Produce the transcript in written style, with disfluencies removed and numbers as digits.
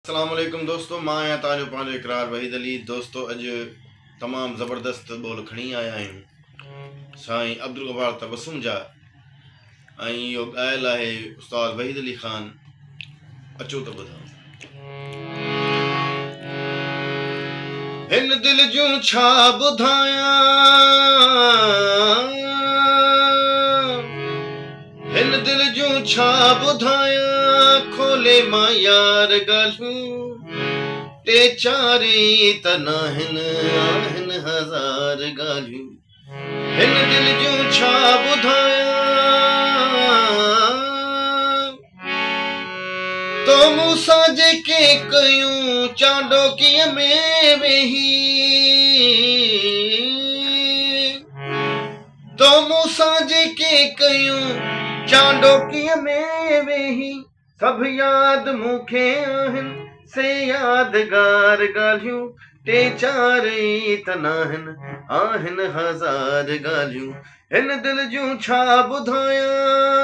अस्सलामुअलैकुम दोस्तों, मां आहियां तव्हांजो पंहिंजो इकरार वहीद अली। दोस्तों, अॼु तमामु ज़बरदस्त ॿोल खणी आया आहियूं साईं अब्दुल गफ़ार तबस्सुम जा, ऐं इहो ॻायल आहे उस्ताद वहीद अली ख़ान। अचो त ॿुधां। हिन दिलि जूं छा ॿुधायां, हिन दिलि जूं छा ॿुधायां, खोले मां यार ॻाल्हियूं टे चारि त नाहिनि, आहिनि हज़ार ॻाल्हियूं। हिन दिलि जूं छा ॿुधायां, तो मूंसां जेके कयूं चांडोकीअ में वेही, तो मूंसां जेके कयूं चांडोकीअ में वेही, सभु यादि मूंखे आहिनि से यादगार ॻाल्हियूं टे चारि त नाहिनि, आहिनि हज़ार ॻाल्हियूं। हिन दिलि जूं छा ॿुधायां,